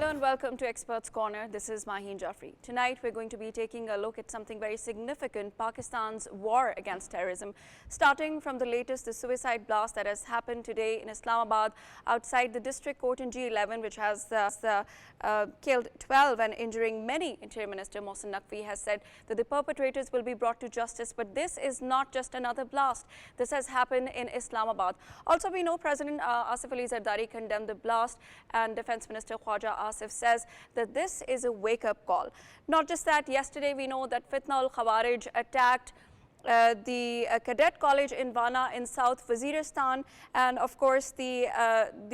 Hello and welcome to Experts Corner. This is Maheen, Jafri. Tonight we're going to be taking a look at something very significant, Pakistan's war against terrorism. Starting from the latest, the suicide blast that has happened today in Islamabad outside the district court in G11, which has killed 12 and injuring many. Interior Minister Mohsin Naqvi has said that the perpetrators will be brought to justice. But this is not just another blast. This has happened in Islamabad. Also, we know President Asif Ali Zardari condemned the blast, and Defence Minister Khwaja Asif says that this is a wake-up call. Not just that, yesterday we know that Fitna al-Khawarij attacked the cadet college in Wana in South Waziristan, and of course the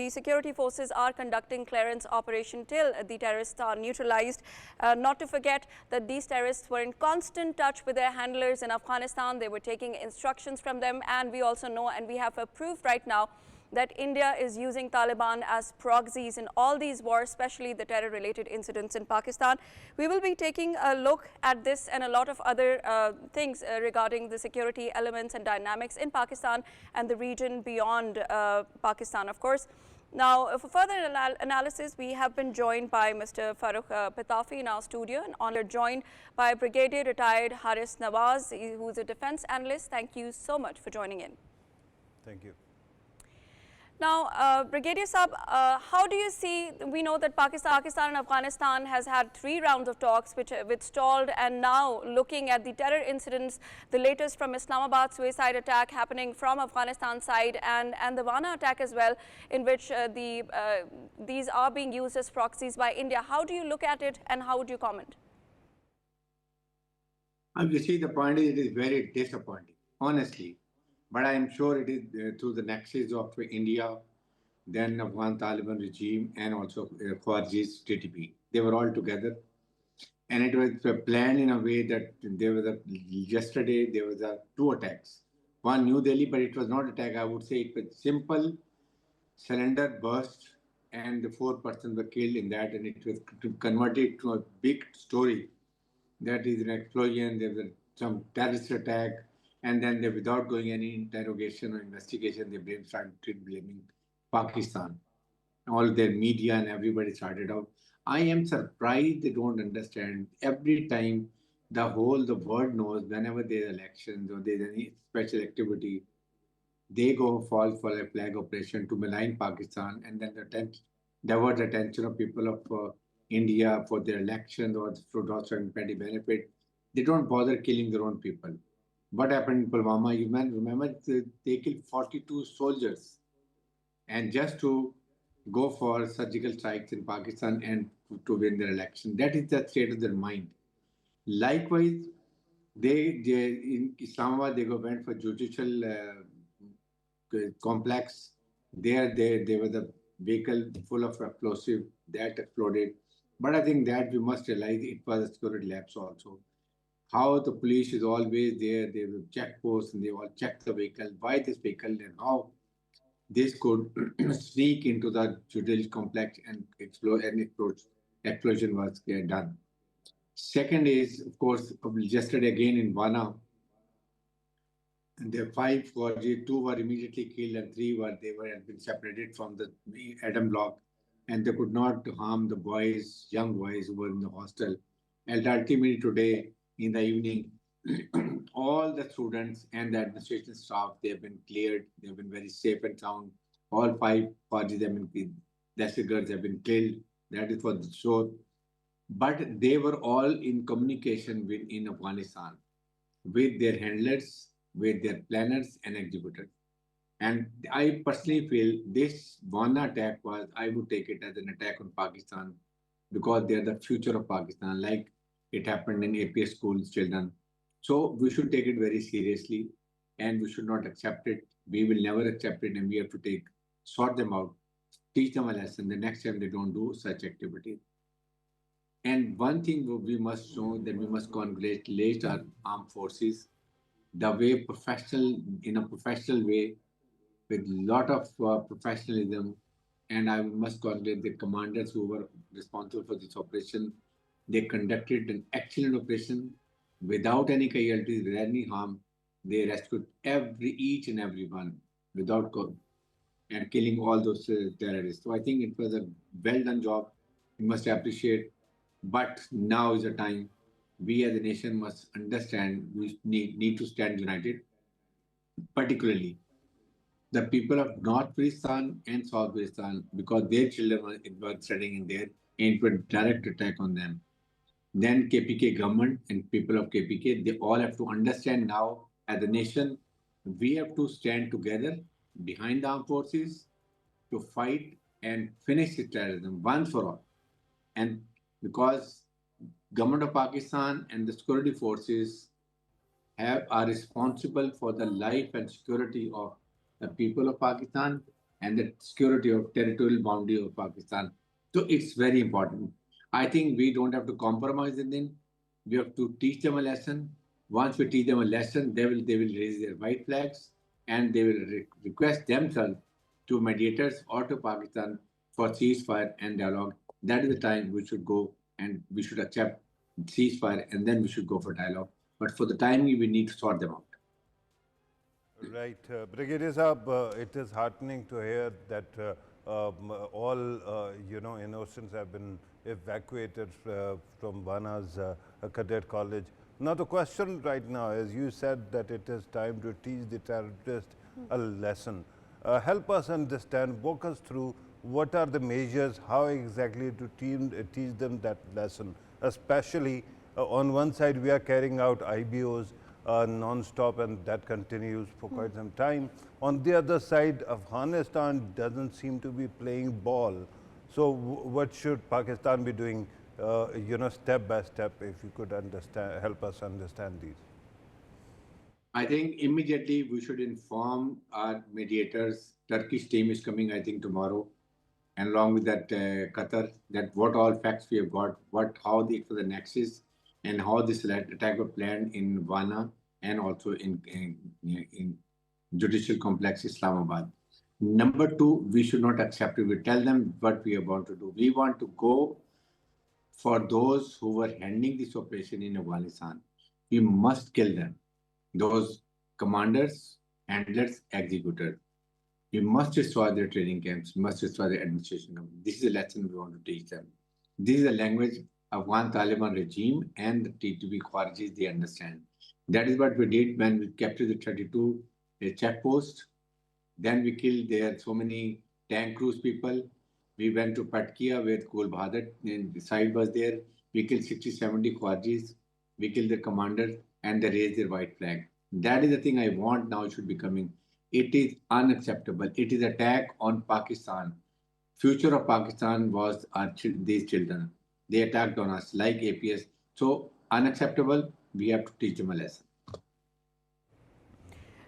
security forces are conducting clearance operation till the terrorists are neutralized. Not to forget that these terrorists were in constant touch with their handlers in Afghanistan. They were taking instructions from them, and we also know, and we have a proof right now, that India is using Taliban as proxies in all these wars, especially the terror-related incidents in Pakistan. We will be taking a look at this and a lot of other things regarding the security elements and dynamics in Pakistan and the region beyond Pakistan, of course. Now, for further analysis, we have been joined by Mr. Farrukh Pitafi in our studio, and honored joined by Brigadier retired Haris Nawaz, who is a defense analyst. Thank you so much for joining in. Thank you. Now, Brigadier Saab, how do you see, we know that Pakistan and Afghanistan has had 3 rounds of talks which stalled, and now looking at the terror incidents, the latest from Islamabad suicide attack happening from Afghanistan side, and the Wana attack as well, in which these are being used as proxies by India. How do you look at it, and how would you comment? You see, the point is, it is very disappointing, honestly. But I am sure it is through the nexus of India, then Afghan Taliban regime, and also Khwarizmi's TTP. They were all together. And it was planned in a way that yesterday there was 2 attacks. One New Delhi, but it was not attack. I would say it was simple cylinder burst, and the 4 persons were killed in that, and it was converted to a big story. That is an explosion, there was some terrorist attack. And then they, without going any interrogation or investigation, they started blaming Pakistan. All their media and everybody started out. I am surprised they don't understand. Every time the world knows, whenever there's elections or there's any special activity, they go fall for a flag operation to malign Pakistan, and then divert the attention of people of India for their elections or for certain petty benefit. They don't bother killing their own people. What happened in Pulwama? You may remember they killed 42 soldiers, and just to go for surgical strikes in Pakistan and to win their election. That is the state of their mind. Likewise, they in Islamabad went for judicial complex. There was a vehicle full of explosive that exploded. But I think that we must realize it was a security lapse also. How the police is always there, they will check posts and they all check the vehicle, why this vehicle, and how this could sneak into the judicial complex and explode, and explosion was done. Second is, of course, yesterday again in Wana, the 5 Fauji, 2 were immediately killed and 3 had been separated from the Adam block, and they could not harm the boys, young boys who were in the hostel. And ultimately today, in the evening, all the students and the administration staff, they have been cleared. They have been very safe and sound. All 5 parties have been, girls have been killed. That is for the sure. But they were all in communication in Afghanistan with their handlers, with their planners and executors. And I personally feel this Wana attack I would take it as an attack on Pakistan, because they are the future of Pakistan, like it happened in APS schools, children. So we should take it very seriously, and we should not accept it. We will never accept it, and we have to sort them out, teach them a lesson the next time they don't do such activity. And one thing we must show, that we must congratulate our armed forces, the way in a professional way, with a lot of professionalism. And I must congratulate the commanders who were responsible for this operation. They conducted an excellent operation without any casualties, without any harm. They rescued each and every one without and killing all those terrorists. So I think it was a well done job. We must appreciate. But now is the time we as a nation must understand we need to stand united, particularly the people of North Pakistan and South Pakistan, because their children were studying in there, and it was direct attack on them. Then KPK government and people of KPK, they all have to understand now as a nation, we have to stand together behind the armed forces to fight and finish the terrorism once for all. And because government of Pakistan and the security forces are responsible for the life and security of the people of Pakistan and the security of territorial boundary of Pakistan. So it's very important. I think we don't have to compromise with them. We have to teach them a lesson. Once we teach them a lesson, they will raise their white flags and they will request themselves to mediators or to Pakistan for ceasefire and dialogue. That is the time we should go and we should accept ceasefire and then we should go for dialogue. But for the time, we need to sort them out. Right. Brigadier Saab, it is heartening to hear that all, innocents have been evacuated from Vana's cadet college. Now, the question right now, as you said, that it is time to teach the terrorists a lesson. Help us understand, walk us through what are the measures, how exactly to teach them that lesson, especially on one side we are carrying out IBOs non-stop and that continues for quite some time. On the other side, Afghanistan doesn't seem to be playing ball. So what should Pakistan be doing, step by step, if you could help us understand these? I think immediately we should inform our mediators. Turkish team is coming, I think, tomorrow, and along with that, Qatar, that what all facts we have got, how for the nexus, and how this attack was planned in Wana and also in judicial complex Islamabad. Number two, we should not accept it. We tell them what we are about to do. We want to go for those who were handling this operation in Afghanistan. We must kill them. Those commanders, handlers, executors. We must destroy their training camps, must destroy their administration camps. This is a lesson we want to teach them. This is a language Afghan Taliban regime and the TTP Khwarijis, they understand. That is what we did when we captured the 32 checkposts. Then we killed there so many tank crews people. We went to Patkia where Kul Bhadat and the side was there. We killed 60, 70 Khwajis. We killed the commanders and they raised their white flag. That is the thing I want now should be coming. It is unacceptable. It is attack on Pakistan. Future of Pakistan was these children. They attacked on us like APS. So unacceptable. We have to teach them a lesson.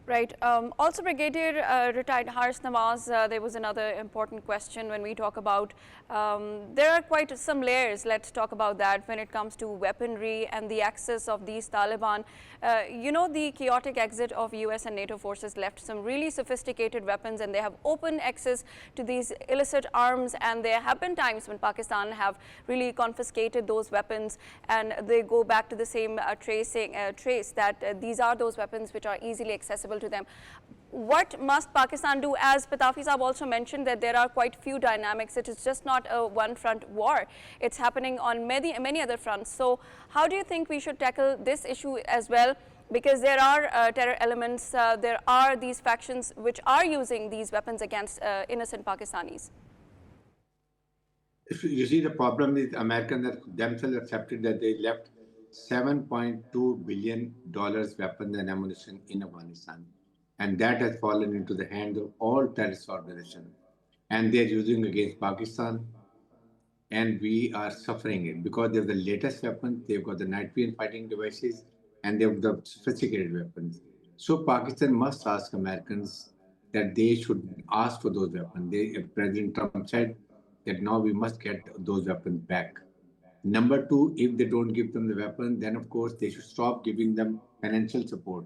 Right. Also, Brigadier retired Harsh Nawaz, there was another important question when we talk about, there are quite some layers, let's talk about that, when it comes to weaponry and the access of these Taliban. The chaotic exit of US and NATO forces left some really sophisticated weapons and they have open access to these illicit arms, and there have been times when Pakistan have really confiscated those weapons and they go back to the same trace that these are those weapons which are easily accessible to them. What must Pakistan do? As Pitafi Saab also mentioned, that there are quite few dynamics. It is just not a one-front war. It's happening on many other fronts. So how do you think we should tackle this issue as well? Because there are terror elements, there are these factions which are using these weapons against innocent Pakistanis. You see, the problem is Americans themselves accepted that they left $7.2 billion weapons and ammunition in Afghanistan. And that has fallen into the hands of all terrorist organizations. And they're using against Pakistan. And we are suffering it because they have the latest weapons, they've got the night vision fighting devices, and they have the sophisticated weapons. So Pakistan must ask Americans that they should ask for those weapons. President Trump said that now we must get those weapons back. Number two, if they don't give them the weapon, then of course they should stop giving them financial support,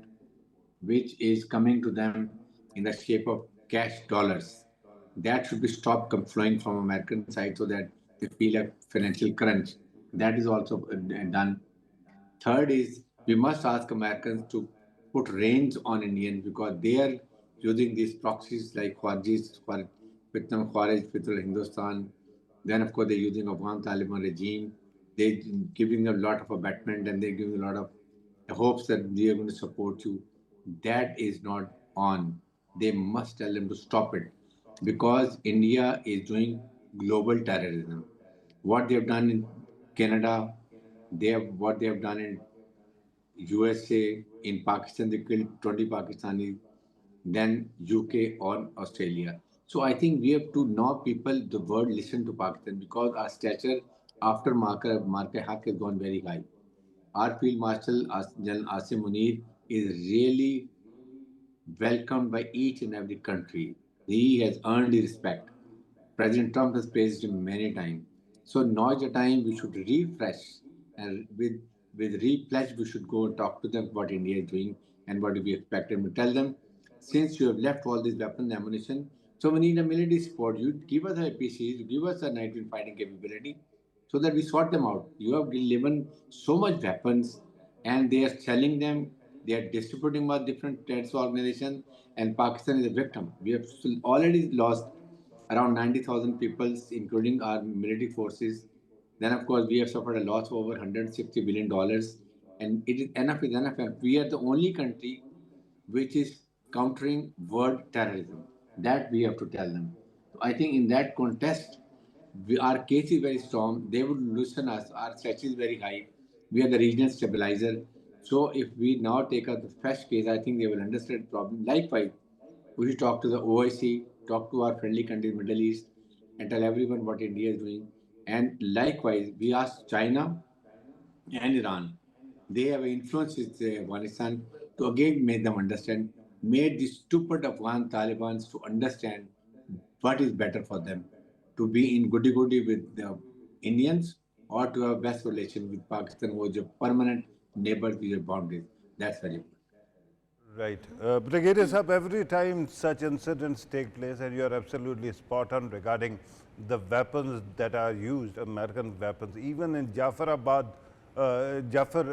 which is coming to them in the shape of cash dollars. That should be stopped flowing from American side so that they feel a financial crunch. That is also done. Third is we must ask Americans to put reins on Indians because they are using these proxies like Khwarijis, Vietnam Kharij, Fitrul Hindustan, Then, of course, they're using Afghan Taliban regime. They're giving a lot of abatement and they're giving a lot of hopes that we are going to support you. That is not on. They must tell them to stop it because India is doing global terrorism. What they have done in Canada, what they have done in USA, in Pakistan, they killed 20 Pakistanis, then UK or Australia. So I think we have to now people the world listen to Pakistan because our stature after Marker Haq has gone very high. Our Field Marshal General Asim Munir is really welcomed by each and every country. He has earned the respect. President Trump has praised him many times. So now is the time we should refresh and with repledge we should go and talk to them what India is doing and what do we expect them to tell them. Since you have left all these weapons and ammunition, so we need a military support. You give us a APCs, you give us a night vision fighting capability so that we sort them out. You have given so much weapons and they are selling them, they are distributing by different terrorist organizations, and Pakistan is a victim. We have already lost around 90,000 people, including our military forces. Then, of course, we have suffered a loss of over $160 billion. And it is enough is enough. We are the only country which is countering world terrorism. That we have to tell them. So I think in that context, our case is very strong. They would listen us. Our stature is very high. We are the regional stabilizer. So if we now take up the fresh case, I think they will understand the problem. Likewise, we should talk to the OIC, talk to our friendly countries, Middle East, and tell everyone what India is doing. And likewise, we ask China and Iran. They have influenced Afghanistan to again make them understand, made the stupid Afghan Taliban to understand what is better for them to be in goody goody with the Indians or to have best relation with Pakistan, who is a permanent neighbor with your boundaries. That's very important. Right. Brigadier Sahab, every time such incidents take place, and you are absolutely spot on regarding the weapons that are used, American weapons, even in Jafar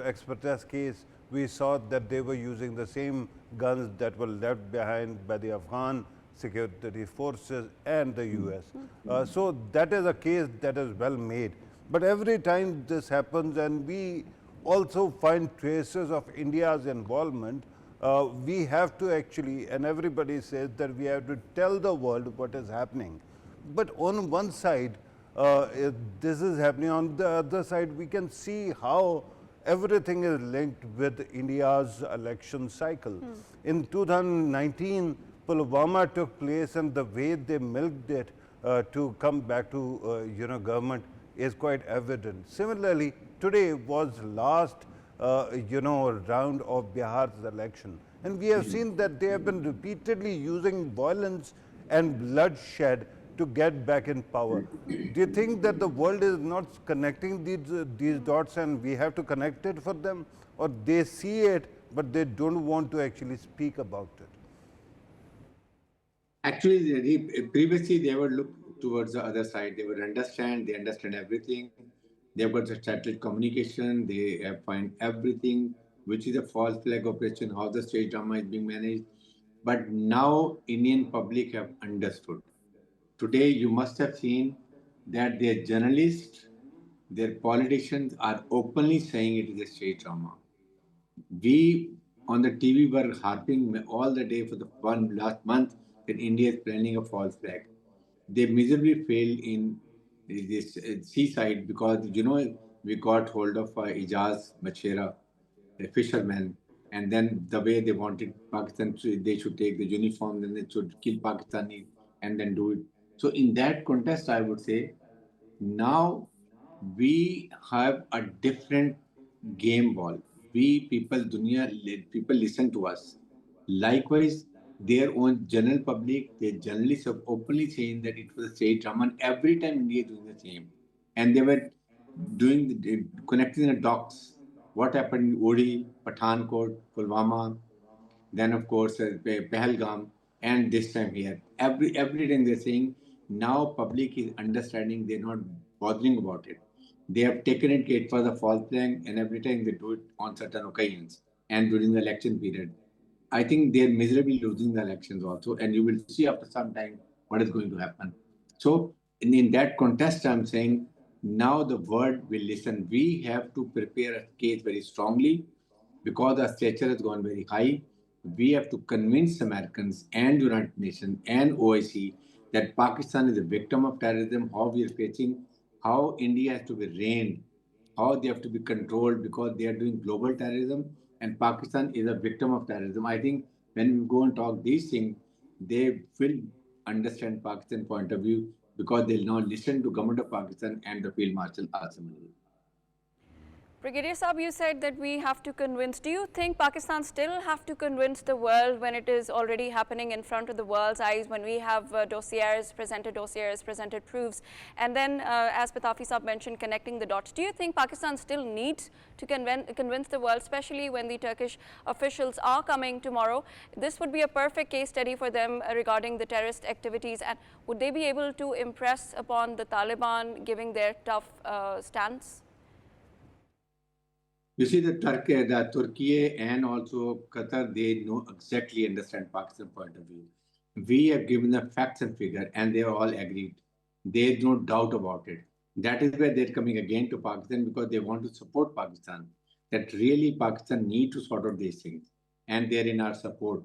Express case, we saw that they were using the same guns that were left behind by the Afghan security forces and the US. So that is a case that is well made. But every time this happens, and we also find traces of India's involvement, we have to actually, and everybody says that we have to tell the world what is happening. But on one side, this is happening. On the other side, we can see how everything is linked with India's election cycle. In 2019, Pulwama took place, and the way they milked it to come back to government is quite evident. Similarly, today was last round of Bihar's election, and we have seen that they have been repeatedly using violence and bloodshed to get back in power. Do you think that the world is not connecting these dots, and we have to connect it for them, or they see it but they don't want to actually speak about it? Actually, previously they would look towards the other side. They understand everything. They've got the satellite communication. They have find everything, which is a false flag operation, how the state drama is being managed. But now Indian public have understood. Today, you must have seen that their journalists, their politicians are openly saying it is a state drama. We on the TV were harping all the day for the one last month that India is planning a false flag. They miserably failed in this seaside because we got hold of Ijaz Machera, a fisherman, and then the way they wanted Pakistan, they should take the uniform, then they should kill Pakistanis and then do it. So in that context, I would say now we have a different game ball. We people, dunya, people listen to us. Likewise, their own general public, their journalists have openly saying that it was a state drama. And every time India is doing the same, and they were connecting the dots. What happened in Uri, Pathankot, Pulwama, then of course Pahalgam, and this time here. Every time they're saying now public is understanding. They're not bothering about it. They have taken it for the false flag, and every time they do it on certain occasions and during the election period. I think they're miserably losing the elections also, and you will see after some time what is going to happen. So And in that context, I'm saying now the world will listen. We have to prepare a case very strongly because the stature has gone very high. We have to convince Americans and United Nations and OIC that Pakistan is a victim of terrorism, how we are facing, how India has to be reined, how they have to be controlled because they are doing global terrorism and Pakistan is a victim of terrorism. I think when we go and talk these things, they will understand Pakistan point of view because they'll now listen to government of Pakistan and the Field Marshal Asim Ali. Brigadier Saab, you said that we have to convince. Do you think Pakistan still have to convince the world when it is already happening in front of the world's eyes, when we have dossiers, presented proofs, and then, as Pitafi Saab mentioned, connecting the dots? Do you think Pakistan still needs to convince the world, especially when the Turkish officials are coming tomorrow? This would be a perfect case study for them regarding the terrorist activities. And would they be able to impress upon the Taliban, giving their tough stance? You see, the Turkey and also Qatar, they know exactly understand Pakistan point of view. We have given the facts and figure, and they are all agreed. There's no doubt about it. That is why they're coming again to Pakistan because they want to support Pakistan. That really Pakistan need to sort out these things, and they're in our support.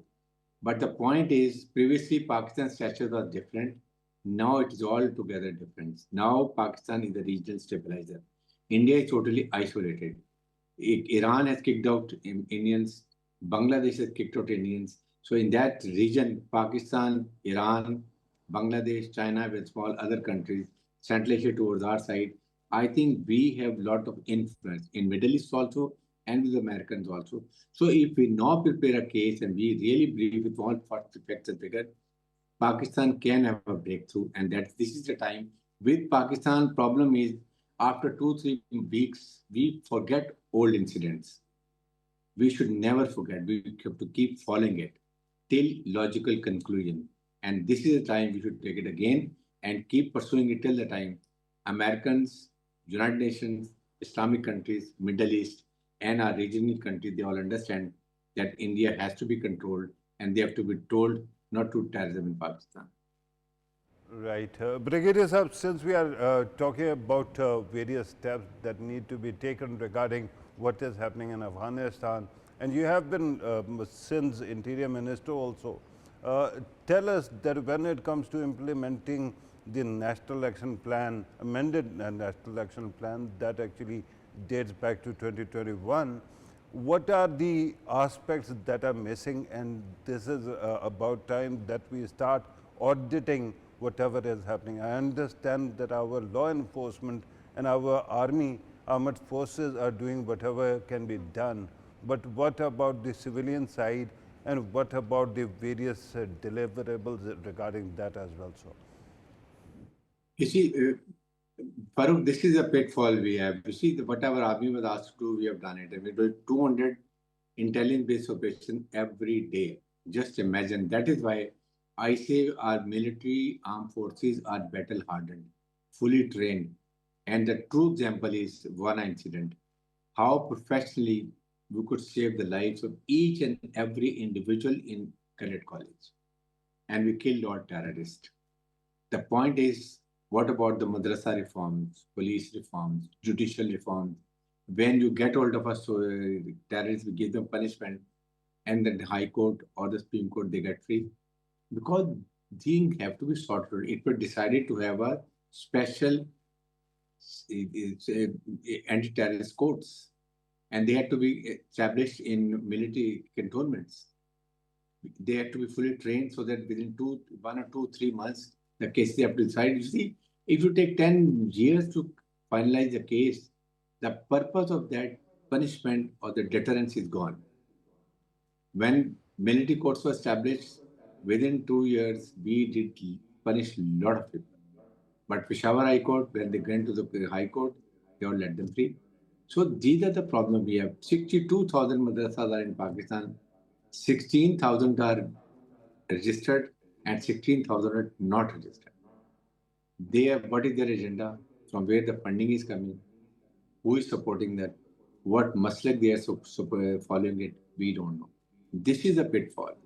But the point is, previously Pakistan's stature was different. Now it is altogether different. Now Pakistan is a regional stabilizer. India is totally isolated. Iran has kicked out Indians. Bangladesh has kicked out Indians. So in that region, Pakistan, Iran, Bangladesh, China, with small other countries, Central Asia towards our side, I think we have a lot of influence in Middle East also and with Americans also. So if we now prepare a case and we really believe with all facts and figures, Pakistan can have a breakthrough, and that this is the time. With Pakistan, problem is after 2 3 weeks we forget old incidents. We should never forget. We have to keep following it till logical conclusion, and this is the time we should take it again and keep pursuing it till the time Americans, United Nations, Islamic countries, Middle East, and our regional countries they all understand that India has to be controlled and they have to be told not to terrorism in Pakistan. Right. Brigadier Saab, since we are talking about various steps that need to be taken regarding what is happening in Afghanistan, and you have been since Interior Minister also, tell us that when it comes to implementing the National Action Plan, amended National Action Plan that actually dates back to 2021, what are the aspects that are missing, and this is about time that we start auditing whatever is happening. I understand that our law enforcement and our army, armed forces are doing whatever can be done, but what about the civilian side, and what about the various deliverables regarding that as well? So, You see, Farrukh, this is a pitfall we have. You see, whatever army was asked to do, we have done it. And we do 200 intelligence-based operations every day. Just imagine. That is why I say our military armed forces are battle-hardened, fully trained. And the true example is one incident. How professionally we could save the lives of each and every individual in cadet college. And we killed all terrorists. The point is, what about the madrasa reforms, police reforms, judicial reforms? When you get hold of us, terrorists, we give them punishment, and then the High Court or the Supreme Court, they get free. Because things have to be sorted. It was decided to have a special anti-terrorist courts, and they had to be established in military cantonments. They have to be fully trained so that within 1 or 2 3 months, the case they have to decide. You see, if you take 10 years to finalize the case, the purpose of that punishment or the deterrence is gone. When military courts were established, within 2 years, we did punish a lot of people. But Peshawar High Court, when they went to the High Court, they all let them free. So these are the problems we have. 62,000 madrasas are in Pakistan. 16,000 are registered and 16,000 are not registered. They have, what is their agenda? From where the funding is coming? Who is supporting that? What maslak they are following it? We don't know. This is a pitfall.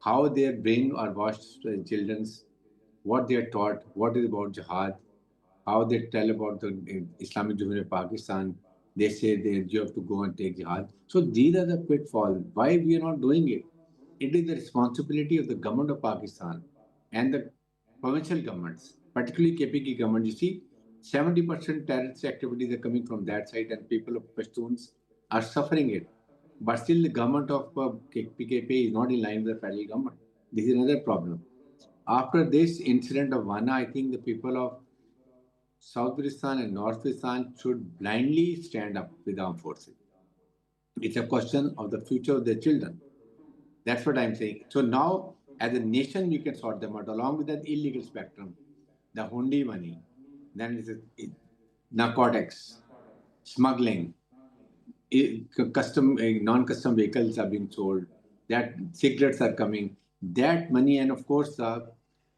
How their brain are washed, children's, what they are taught, what is about jihad, how they tell about the Islamic Jumhuriyat of Pakistan. They say that you have to go and take jihad. So these are the pitfalls. Why we are not doing it? It is the responsibility of the government of Pakistan and the provincial governments, particularly KPK government. You see, 70% terrorist activities are coming from that side, and people of Pashtuns are suffering it. But still, the government of PKP is not in line with the federal government. This is another problem. After this incident of Wana, I think the people of South Pakistan and North Pakistan should blindly stand up with armed forces. It's a question of the future of their children. That's what I'm saying. So now, as a nation, you can sort them out along with that illegal spectrum, the hundi money, then narcotics, smuggling, non-custom vehicles are being sold, that cigarettes are coming, that money, and of course,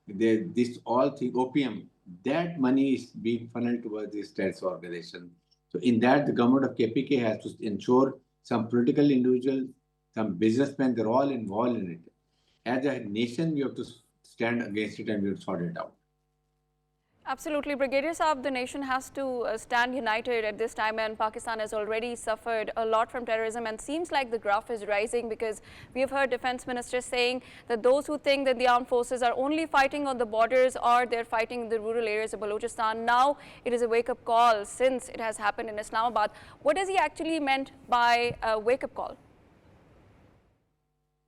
this all thing, opium, that money is being funneled towards this terrorist organization. So in that, the government of KPK has to ensure some political individuals, some businessmen, they're all involved in it. As a nation, we have to stand against it and we have to sort it out. Absolutely. Brigadier Saab, the nation has to stand united at this time, and Pakistan has already suffered a lot from terrorism, and seems like the graph is rising, because we have heard defense ministers saying that those who think that the armed forces are only fighting on the borders or they're fighting in the rural areas of Balochistan, now it is a wake-up call since it has happened in Islamabad. What does he actually meant by a wake-up call?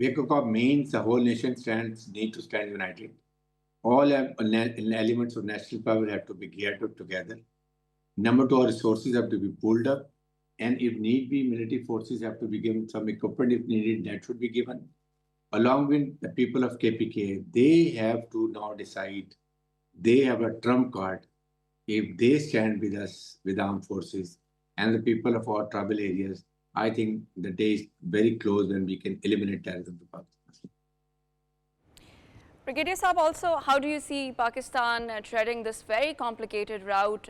Wake-up call means the whole nation need to stand united. All elements of national power have to be geared up together. Number two, our resources have to be pulled up. And if need be, military forces have to be given some equipment if needed, that should be given. Along with the people of KPK, they have to now decide, they have a trump card. If they stand with us, with armed forces, and the people of our tribal areas, I think the day is very close when we can eliminate terrorism to Pakistan. Brigadier Saab, also, how do you see Pakistan treading this very complicated route?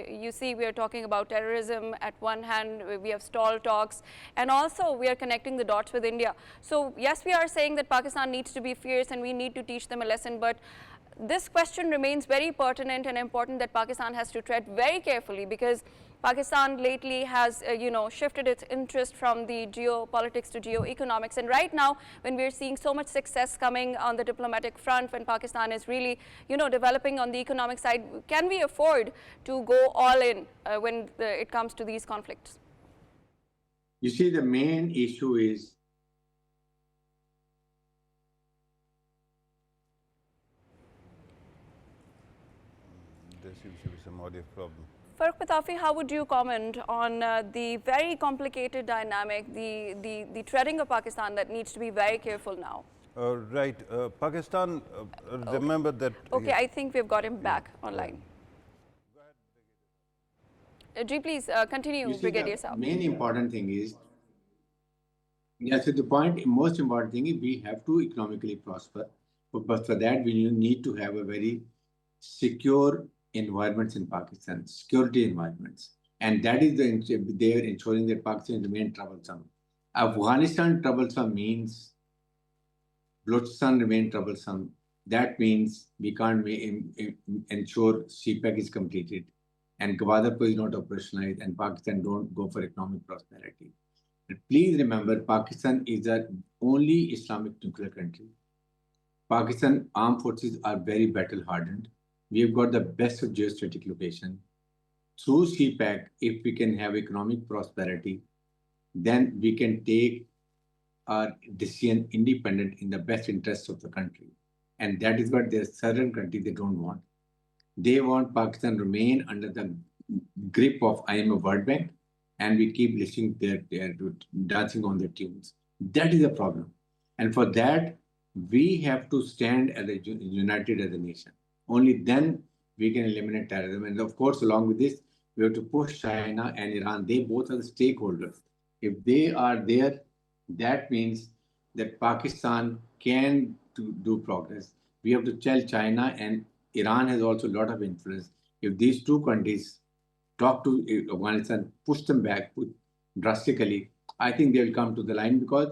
You see, we are talking about terrorism at one hand, we have stall talks, and also we are connecting the dots with India. So yes, we are saying that Pakistan needs to be fierce and we need to teach them a lesson, but this question remains very pertinent and important, that Pakistan has to tread very carefully, because Pakistan lately has, shifted its interest from the geopolitics to geoeconomics. And right now, when we're seeing so much success coming on the diplomatic front, when Pakistan is really, developing on the economic side, can we afford to go all in when it comes to these conflicts? You see, the main issue is there seems to be some audio problem. Farrukh, Pitafi, how would you comment on the very complicated dynamic, the treading of Pakistan that needs to be very careful now? Right. Pakistan, remember that... Okay, I think we've got him back online. Ji, please continue, Brigadier Saab. The main important thing is, yes, so the most important thing is we have to economically prosper. But for that, we need to have a very secure environments in Pakistan, security environments. And that is they are ensuring that Pakistan remain troublesome. Afghanistan troublesome means Balochistan remain troublesome. That means we can't ensure CPEC is completed and Gwadar is not operationalized and Pakistan don't go for economic prosperity. But please remember, Pakistan is the only Islamic nuclear country. Pakistan armed forces are very battle hardened. We have got the best of geostrategic location. Through CPEC, if we can have economic prosperity, then we can take our decision independent in the best interest of the country. And that is what the southern countries, they don't want. They want Pakistan remain under the grip of IMF World Bank, and we keep listening they're dancing on their tunes. That is the problem. And for that, we have to stand as united as a nation. Only then we can eliminate terrorism. And of course, along with this, we have to push China and Iran. They both are the stakeholders. If they are there, that means that Pakistan can do progress. We have to tell China, and Iran has also a lot of influence. If these two countries talk to Afghanistan, push them back drastically, I think they will come to the line, because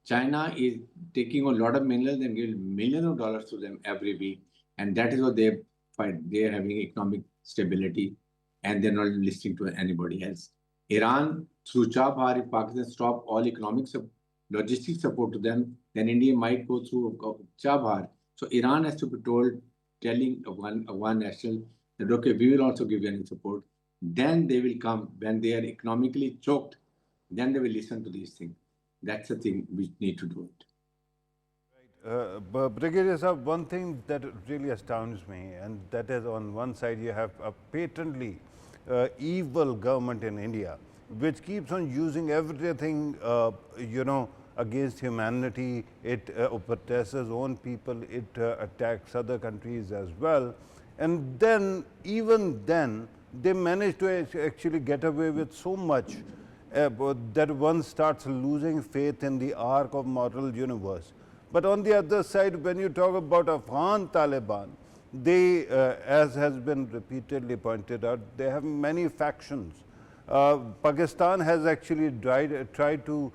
China is taking a lot of minerals and giving millions of dollars to them every week. And that is what they fight. They are having economic stability, and they're not listening to anybody else. Iran, through Chabahar, if Pakistan stop all economic logistic support to them, then India might go through Chabahar. So Iran has to be told, telling one national that okay, we will also give you any support. Then they will come when they are economically choked. Then they will listen to these things. That's the thing we need to do it. Brigadier Saab, one thing that really astounds me, and that is on one side you have a patently evil government in India, which keeps on using everything, against humanity. It oppresses own people, it attacks other countries as well. And then, even then, they manage to actually get away with so much that one starts losing faith in the arc of moral universe. But on the other side, when you talk about Afghan Taliban, they, as has been repeatedly pointed out, they have many factions. Pakistan has actually tried to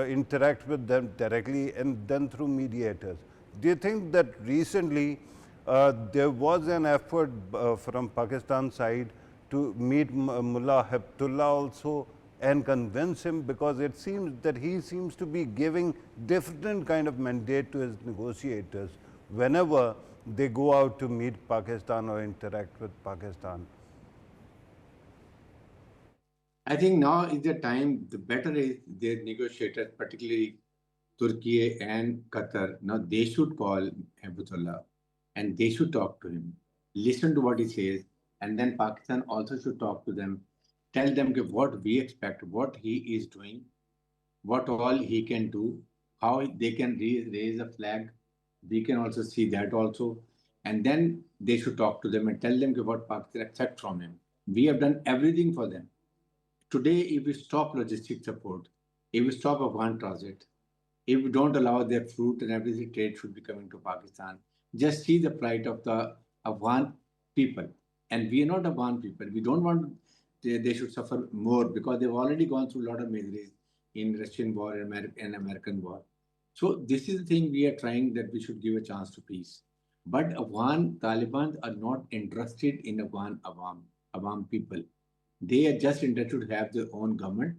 interact with them directly and then through mediators. Do you think that recently there was an effort from Pakistan side to meet Mullah Heptullah also and convince him, because it seems that he seems to be giving different kind of mandate to his negotiators whenever they go out to meet Pakistan or interact with Pakistan? I think now is the time, the better is the negotiators, particularly Turkey and Qatar. Now they should call Hezbollah and they should talk to him, listen to what he says, and then Pakistan also should talk to them, tell them what we expect, what he is doing, what all he can do, how they can raise a flag. We can also see that also. And then they should talk to them and tell them what Pakistan accept from him. We have done everything for them. Today, if we stop logistic support, if we stop Afghan transit, if we don't allow their fruit and everything trade should be coming to Pakistan, just see the plight of the Afghan people. And we are not Afghan people. We don't want they should suffer more because they've already gone through a lot of miseries in Russian war and American war. So this is the thing we are trying that we should give a chance to peace. But Afghan Taliban are not interested in Afghan people. They are just interested to have their own government,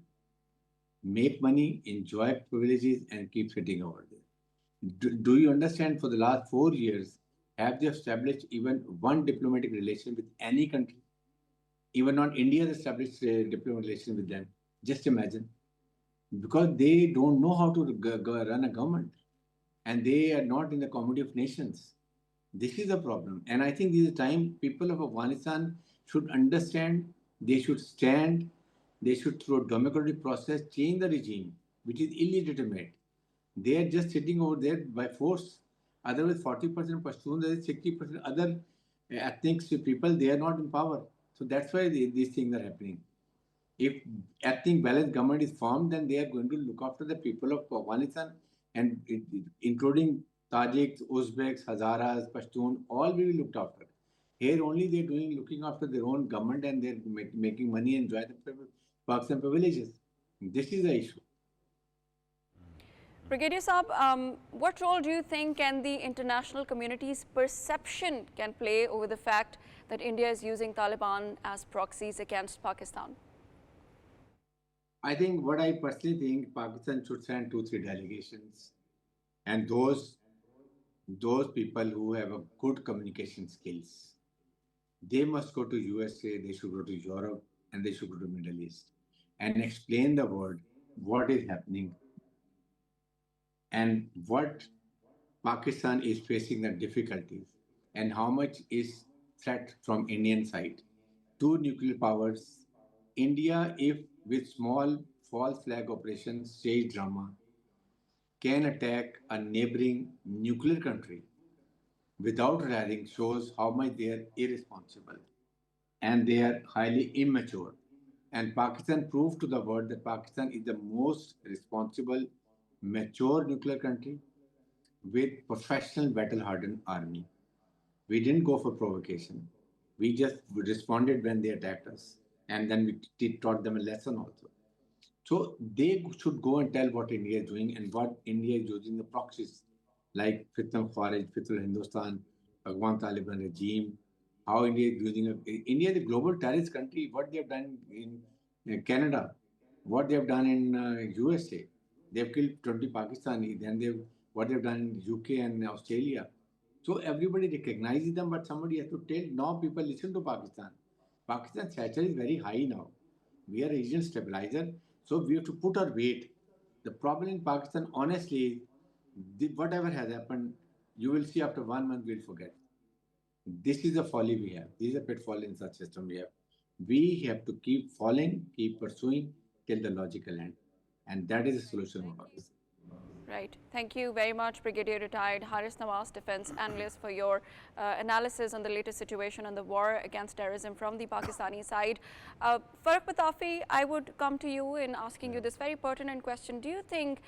make money, enjoy privileges, and keep sitting over there. Do you understand? For the last 4 years, have they established even one diplomatic relation with any country? Even not India has established a diplomatic relation with them. Just imagine. Because they don't know how to run a government and they are not in the community of nations. This is a problem. And I think this is a time people of Afghanistan should understand, they should stand, they should, through a democratic process, change the regime, which is illegitimate. They are just sitting over there by force. Otherwise, 40% Pashtuns, there is 60% other ethnic people, they are not in power. So that's why these things are happening. If ethnic balanced government is formed, then they are going to look after the people of Afghanistan, and including Tajiks, Uzbeks, Hazaras, Pashtun, all will be looked after. Here only they're looking after their own government and they're making money and enjoy the perks and privileges. This is the issue. Brigadier Saab, what role do you think can the international community's perception can play over the fact that India is using Taliban as proxies against Pakistan? I think what I personally think, Pakistan should send 2, 3 delegations, and those people who have a good communication skills, they must go to USA, they should go to Europe, and they should go to Middle East and explain the world what is happening and what Pakistan is facing the difficulties and how much is threat from Indian side. Two nuclear powers, India, if with small false flag operations, stage drama, can attack a neighboring nuclear country without realizing, shows how much they are irresponsible and they are highly immature. And Pakistan proved to the world that Pakistan is the most responsible, mature nuclear country with professional battle-hardened army. We didn't go for provocation. We just responded when they attacked us, and then we taught them a lesson also. So they should go and tell what India is doing and what India is using the proxies like Fitna Kharij, Fitna Hindustan, Afghan Taliban regime, how India is using India is a global terrorist country. What they have done in Canada, what they have done in USA, they have killed 20 Pakistani. Then what they have done in UK and Australia. So everybody recognizes them, but somebody has to tell. Now people listen to Pakistan. Pakistan's stature is very high now. We are a regional stabilizer, so we have to put our weight. The problem in Pakistan, honestly, is whatever has happened, you will see after 1 month we'll forget. This is a folly we have. This is a pitfall in such system we have. We have to keep falling, keep pursuing till the logical end. And that is the solution for Pakistan. Right. Thank you very much, Brigadier Retired Haris Nawaz, Defense Analyst, for your analysis on the latest situation on the war against terrorism from the Pakistani side. Farrukh Pitafi, I would come to you in asking you this very pertinent question. Do you think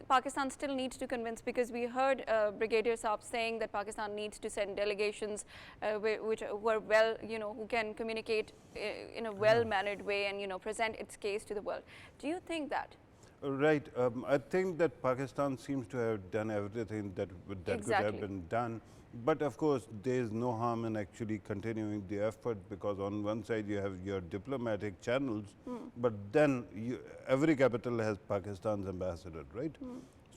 Pakistan still needs to convince, because we heard Brigadier Saab saying that Pakistan needs to send delegations which were well, who can communicate in a well-mannered way and, present its case to the world. Do you think that? Right. I think that Pakistan seems to have done everything that could have been done. But of course, there is no harm in actually continuing the effort, because on one side you have your diplomatic channels, but then every capital has Pakistan's ambassador, right?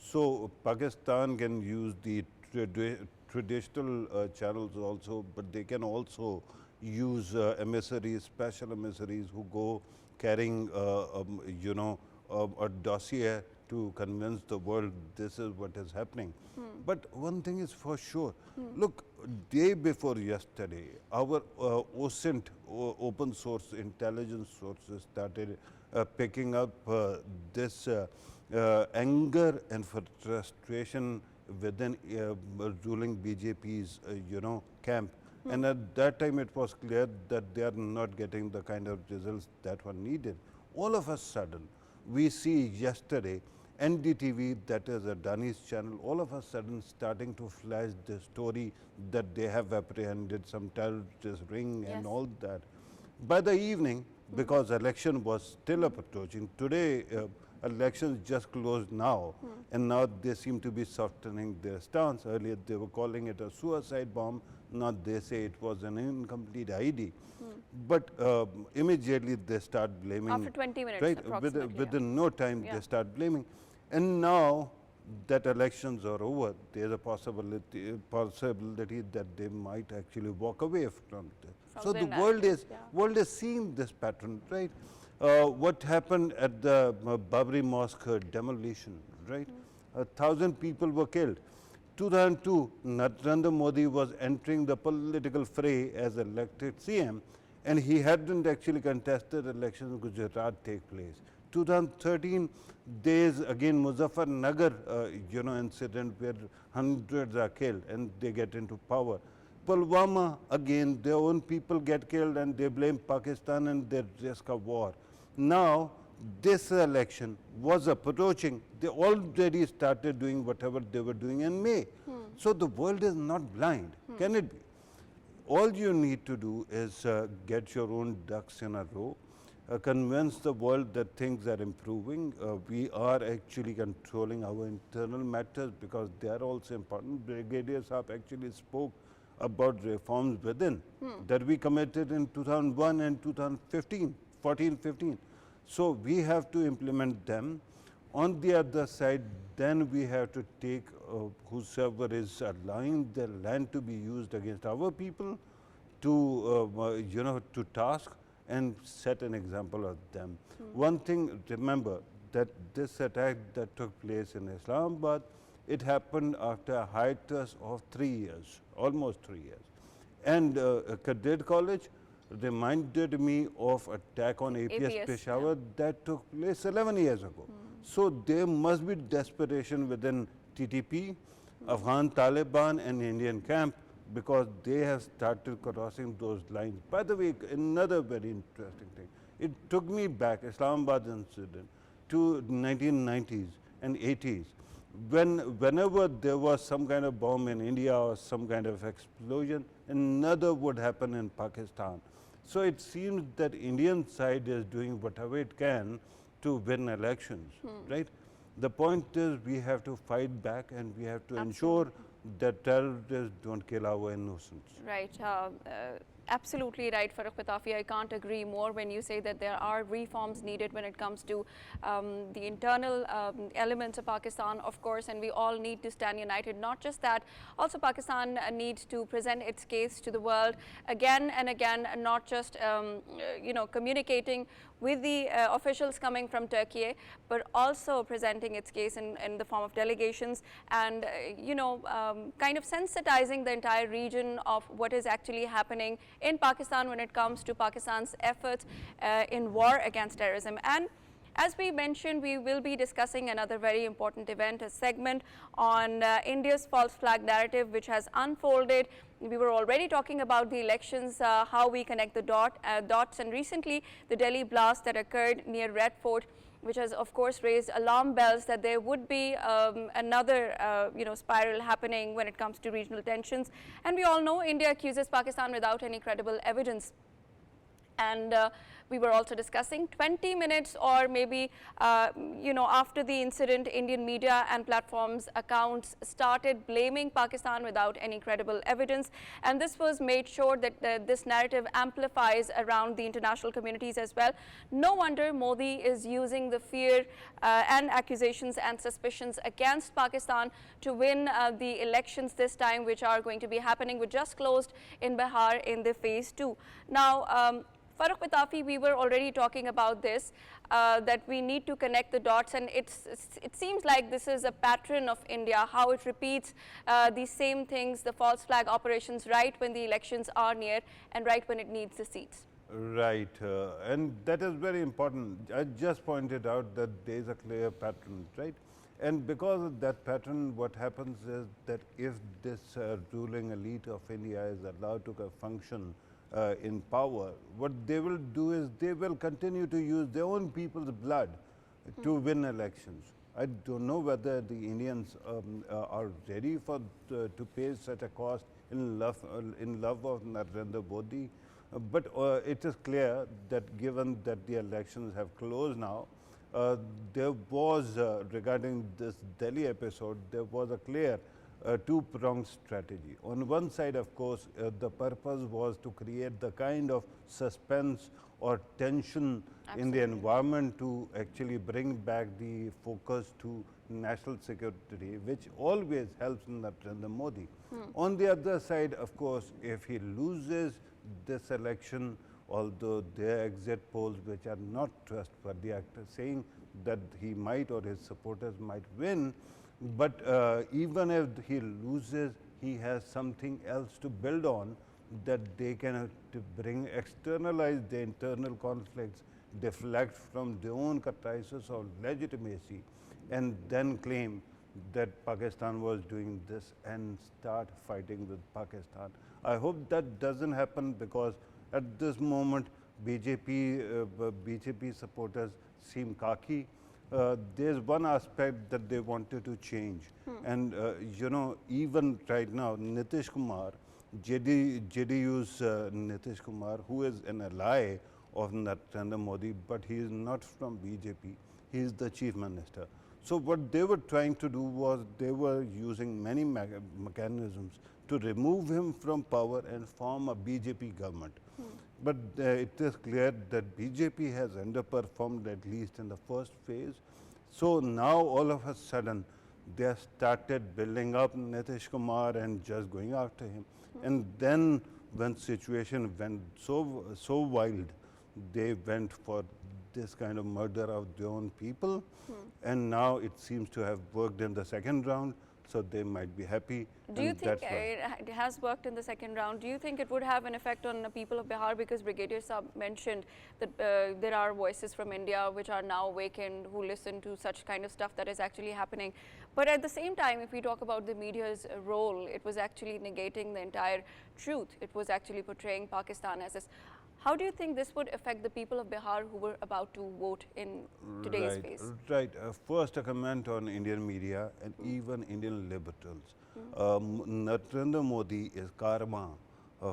So Pakistan can use the traditional channels also, but they can also use emissaries, special emissaries who go carrying, a dossier to convince the world this is what is happening. But one thing is for sure, look, day before yesterday, our OSINT, open source intelligence sources, started picking up this anger and frustration within ruling BJP's, camp. And at that time, it was clear that they are not getting the kind of results that were needed. All of a sudden, we see yesterday NDTV, that is Adani's channel, all of a sudden starting to flash the story that they have apprehended some terrorist ring and all that. By the evening, because election was still approaching, today elections just closed now, and now they seem to be softening their stance. Earlier they were calling it a suicide bomb, now they say it was an incomplete ID. But immediately they start blaming. After 20 minutes, right, within no time they start blaming. And now that elections are over, there is a possibility that they might actually walk away from it. So the world is seeing this pattern, right? What happened at the Babri Mosque demolition, right? 1,000 people were killed. 2002, Narendra Modi was entering the political fray as elected CM, and he hadn't actually contested elections in Gujarat take place. 2013, there is again Muzaffarnagar, incident where hundreds are killed and they get into power. Pulwama, again, their own people get killed and they blame Pakistan and they risk a war. Now, this election was approaching. They already started doing whatever they were doing in May. So the world is not blind, can it be? All you need to do is get your own ducks in a row, convince the world that things are improving. We are actually controlling our internal matters because they are also important. Brigadier Saab actually spoke about reforms within that we committed in 2001 and 2015, 14-15. So we have to implement them. On the other side, then we have to take whosoever is allowing their land to be used against our people to, to task and set an example of them. One thing, remember that this attack that took place in Islamabad, it happened after a hiatus of 3 years, almost 3 years. And Cadet College reminded me of attack on APS Peshawar that took place 11 years ago. So there must be desperation within TTP, Afghan Taliban and Indian camp, because they have started crossing those lines. By the way, another very interesting thing, it took me back, Islamabad incident, to 1990s and 80s. Whenever there was some kind of bomb in India or some kind of explosion, another would happen in Pakistan. So it seems that Indian side is doing whatever it can to win elections, right? The point is we have to fight back and we have to ensure that terrorists don't kill our innocents. Right. Absolutely right, Farrukh Pitafi. I can't agree more when you say that there are reforms needed when it comes to the internal elements of Pakistan, of course, and we all need to stand united. Not just that, also Pakistan needs to present its case to the world again and again, and not just communicating with the officials coming from Turkey, but also presenting its case in the form of delegations and, kind of sensitizing the entire region of what is actually happening in Pakistan when it comes to Pakistan's efforts in war against terrorism. And as we mentioned, we will be discussing another very important event, a segment on India's false flag narrative, which has unfolded. We were already talking about the elections, how we connect the dots, and recently the Delhi blast that occurred near Red Fort, which has of course raised alarm bells that there would be another spiral happening when it comes to regional tensions. And we all know India accuses Pakistan without any credible evidence. And we were also discussing 20 minutes or maybe, after the incident, Indian media and platforms accounts started blaming Pakistan without any credible evidence. And this was made sure that this narrative amplifies around the international communities as well. No wonder Modi is using the fear and accusations and suspicions against Pakistan to win the elections this time, which are going to be happening. We just closed in Bihar in the phase 2. Now, Farrukh Pitafi, we were already talking about this, that we need to connect the dots, and it seems like this is a pattern of India, how it repeats these same things, the false flag operations, right when the elections are near and right when it needs the seats. Right, and that is very important. I just pointed out that there is a clear pattern, right? And because of that pattern, what happens is that if this ruling elite of India is allowed to function in power, what they will do is they will continue to use their own people's blood to win elections. I don't know whether the Indians are ready for to pay such a cost in love of Narendra Modi, but it is clear that given that the elections have closed now, there was regarding this Delhi episode, there was a clear two-pronged strategy. On one side, of course, the purpose was to create the kind of suspense or tension in the environment to actually bring back the focus to national security, which always helps Narendra Modi. On the other side, of course, if he loses this election, although their exit polls, which are not trustworthy, are saying that he might or his supporters might win, but even if he loses, he has something else to build on, that they can externalize the internal conflicts, deflect from their own crisis of legitimacy, and then claim that Pakistan was doing this and start fighting with Pakistan. I hope that doesn't happen, because at this moment BJP supporters seem cocky. There's one aspect that they wanted to change, and even right now Nitish Kumar, JDU's Nitish Kumar, who is an ally of Narendra Modi, but he is not from BJP, he is the chief minister. So what they were trying to do was they were using many mechanisms to remove him from power and form a BJP government. But it is clear that BJP has underperformed, at least in the first phase. So now all of a sudden they started building up Nitish Kumar and just going after him. And then when situation went so wild, they went for this kind of murder of their own people. And now it seems to have worked in the second round. So they might be happy. Do you think it has worked in the second round? Do you think it would have an effect on the people of Bihar? Because Brigadier Saab mentioned that there are voices from India which are now awakened, who listen to such kind of stuff that is actually happening. But at the same time, if we talk about the media's role, it was actually negating the entire truth. It was actually portraying Pakistan as this. How do you think this would affect the people of Bihar who were about to vote in today's phase? Right. First, a comment on Indian media and even Indian liberals. Narendra Modi is karma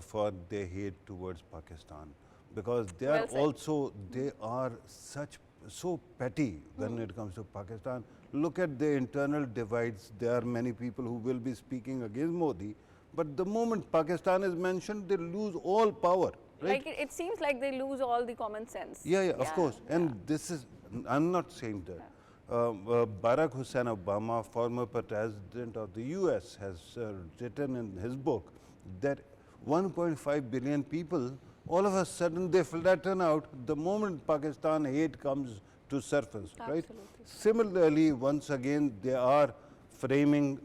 for their hate towards Pakistan, because they are also, they are such so petty when it comes to Pakistan. Look at the internal divides. There are many people who will be speaking against Modi, but the moment Pakistan is mentioned, they lose all power, right? Like it seems like they lose all the common sense. Yeah, of course. And this is, I'm not saying that. Barack Hussein Obama, former president of the US, has written in his book that 1.5 billion people, all of a sudden they flatten out the moment Pakistan hate comes to surface, right? Absolutely. Similarly, once again, they are framing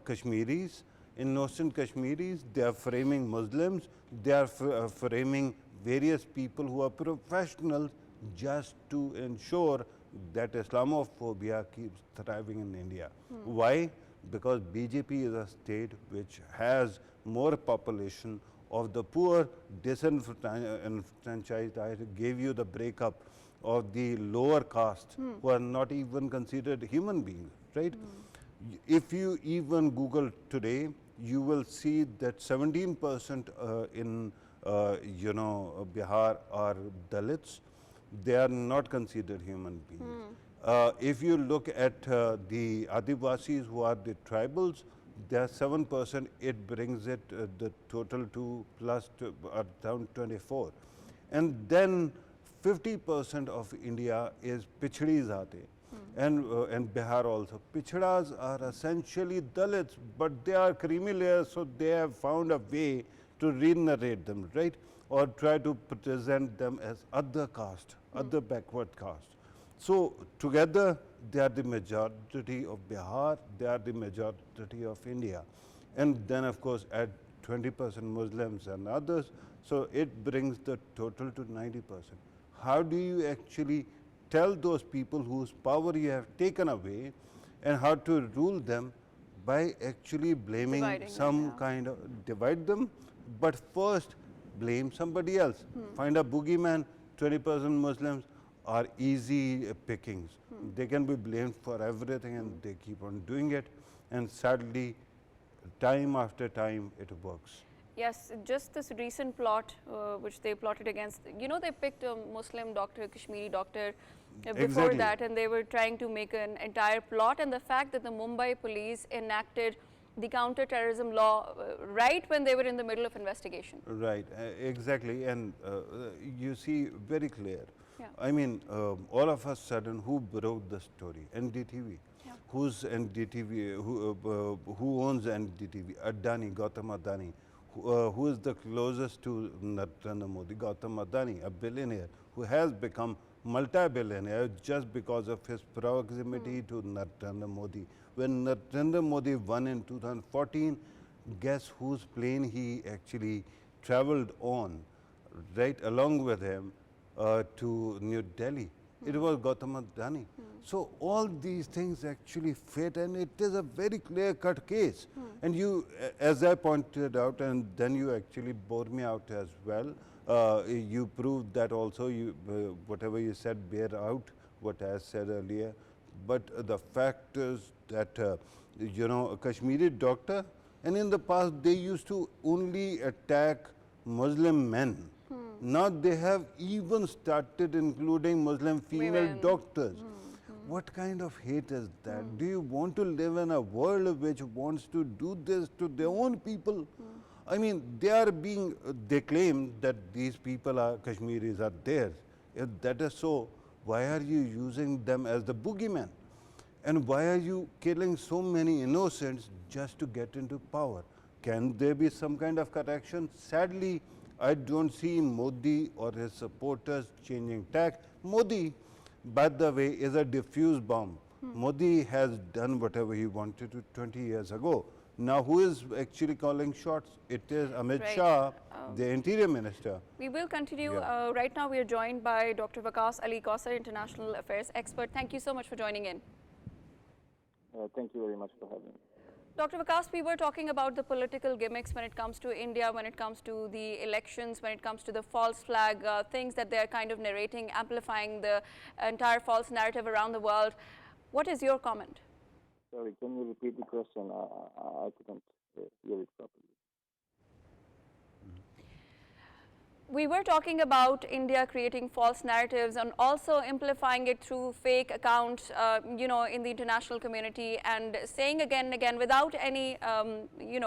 Kashmiris, innocent Kashmiris, they are framing Muslims, they are framing various people who are professionals just to ensure that Islamophobia keeps thriving in India. Why? Because BJP is a state which has more population of the poor, disenfranchised. I gave you the breakup of the lower caste who are not even considered human beings, right? If you even Google today, you will see that 17% in Bihar are Dalits. They are not considered human beings. If you look at the Adivasis, who are the tribals, they are 7%. It brings it the total to plus around 24. And then 50% of India is Pichdi Zate. And Bihar also. Pichdas are essentially Dalits, but they are creamy layers, so they have found a way to re-narrate them, right? Or try to present them as other caste, other backward caste. So together, they are the majority of Bihar, they are the majority of India. And then, of course, add 20% Muslims and others, so it brings the total to 90%. How do you actually tell those people whose power you have taken away and how to rule them? By actually blaming Dividing them, some kind of, divide them, but first blame somebody else. Find a boogeyman. 20% Muslims are easy pickings. They can be blamed for everything and they keep on doing it. And sadly, time after time, it works. Yes, just this recent plot which they plotted against, they picked a Muslim doctor, Kashmiri doctor before Exactly. that, and they were trying to make an entire plot. And the fact that the Mumbai police enacted the counter-terrorism law right when they were in the middle of investigation. Right, exactly. And you see very clear. Yeah. I mean, all of a sudden, who broke the story? NDTV. Yeah. Who's NDTV? Who owns NDTV? Adani, Gautam Adani. Who is the closest to Narendra Modi? Gautam Adani, a billionaire who has become multi-billionaire just because of his proximity to Narendra Modi. When Narendra Modi won in 2014, guess whose plane he actually traveled on, right, along with him to New Delhi? It was Gautam Adani. So all these things actually fit, and it is a very clear-cut case. And you, as I pointed out, and then you actually bore me out as well, you proved that also, you, whatever you said, bear out what I said earlier. But the fact is that, a Kashmiri doctor, and in the past they used to only attack Muslim men. Now they have even started including Muslim female Women. doctors. What kind of hate is that? Do you want to live in a world which wants to do this to their own people? I mean, they claim that these people are, Kashmiris are theirs. If that is so, why are you using them as the boogeyman? And why are you killing so many innocents just to get into power? Can there be some kind of correction? Sadly, I don't see Modi or his supporters changing tack. Modi, by the way, is a diffuse bomb. Modi has done whatever he wanted to 20 years ago. Now, who is actually calling shots? It is Amit Right. Shah, the interior minister. We will continue. Yeah. Right now, we are joined by Dr. Waqas Ali Kausar, international affairs expert. Thank you so much for joining in. Thank you very much for having me. Dr. Waqas, we were talking about the political gimmicks when it comes to India, when it comes to the elections, when it comes to the false flag, things that they are kind of narrating, amplifying the entire false narrative around the world. What is your comment? Sorry, can you repeat the question? I couldn't hear it properly. We were talking about India creating false narratives and also amplifying it through fake accounts, in the international community, and saying again and again without any,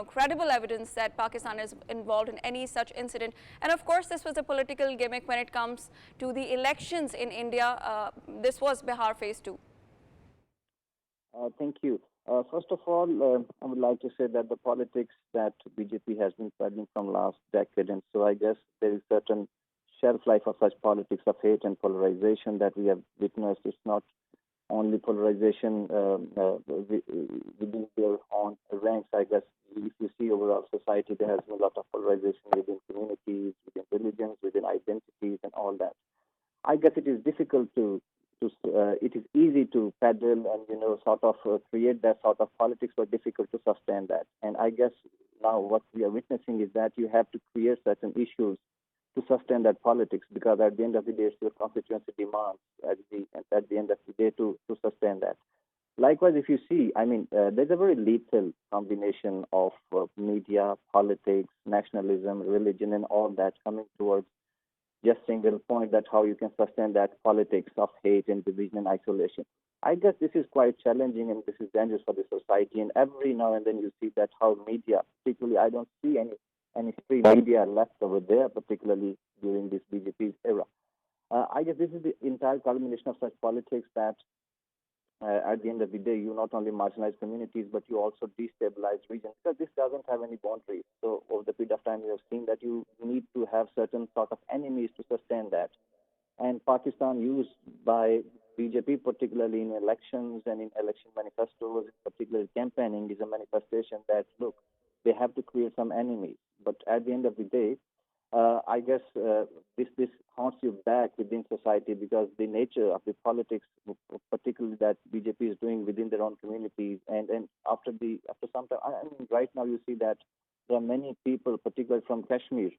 credible evidence that Pakistan is involved in any such incident. And of course, this was a political gimmick when it comes to the elections in India. This was Bihar phase 2. Thank you. First of all, I would like to say that the politics that BJP has been peddling from last decade, and so I guess there is certain shelf life of such politics of hate and polarization that we have witnessed. It's not only polarization within their own ranks. I guess if you see overall society, there has been a lot of polarization within communities, within religions, within identities, and all that. I guess it is difficult it is easy to peddle and sort of create that sort of politics, but difficult to sustain that. And I guess now what we are witnessing is that you have to create certain issues to sustain that politics, because at the end of the day, it's your constituency demands at the end of the day to sustain that. Likewise, if you see, there's a very lethal combination of media, politics, nationalism, religion, and all that coming towards just single point that how you can sustain that politics of hate and division and isolation. I guess this is quite challenging and this is dangerous for the society. And every now and then you see that how media, particularly, I don't see any free media left over there, particularly during this BJP's era. I guess this is the entire culmination of such politics that at the end of the day, you not only marginalize communities, but you also destabilize regions, because this doesn't have any boundaries. So over the period of time, we have seen that you need to have certain sort of enemies to sustain that. And Pakistan used by BJP, particularly in elections and in election manifestos, particularly campaigning, is a manifestation that, look, they have to create some enemies. But at the end of the day, I guess this haunts you back within society, because the nature of the politics, particularly that BJP is doing within their own communities, and after some time, right now you see that there are many people, particularly from Kashmir,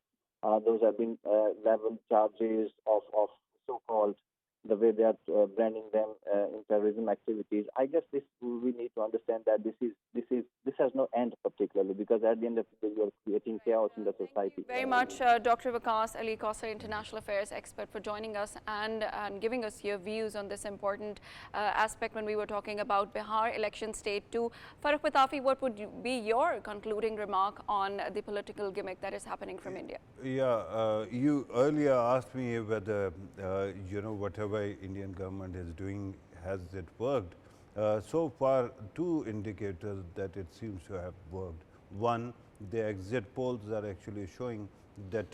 those have been leveled charges of so-called the way they are branding them in terrorism activities. I guess we need to understand that this has no end, particularly because at the end of the day, you are creating chaos in the society. Thank you very much, Dr. Vikas Ali Kausar, International Affairs expert, for joining us and giving us your views on this important aspect when we were talking about Bihar election state 2. Farrukh Pitafi, what would be your concluding remark on the political gimmick that is happening from India? Yeah, you earlier asked me whether, whatever Indian government is doing, has it worked? So far, two indicators that it seems to have worked. One, the exit polls are actually showing that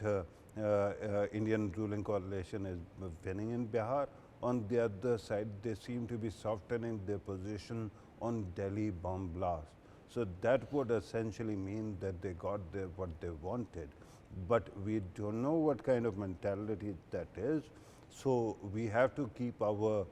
Indian ruling coalition is winning in Bihar. On the other side, they seem to be softening their position on Delhi bomb blast. So that would essentially mean that they got what they wanted. But we don't know what kind of mentality that is. So we have to keep our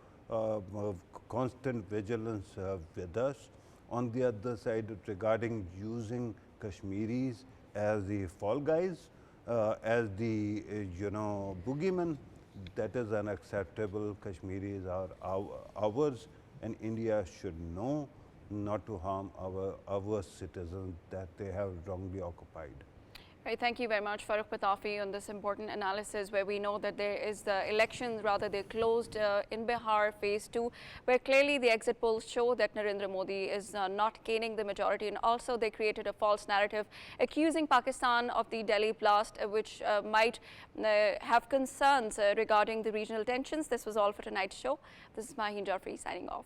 constant vigilance with us. On the other side, regarding using Kashmiris as the fall guys, as the boogeymen, that is unacceptable. Kashmiris are ours, and India should know not to harm our citizens that they have wrongly occupied. Right, thank you very much, Farrukh Pitafi, on this important analysis where we know that there is the elections, rather they're closed in Bihar phase 2, where clearly the exit polls show that Narendra Modi is not gaining the majority, and also they created a false narrative accusing Pakistan of the Delhi blast, which might have concerns regarding the regional tensions. This was all for tonight's show. This is Maheen Jafri signing off.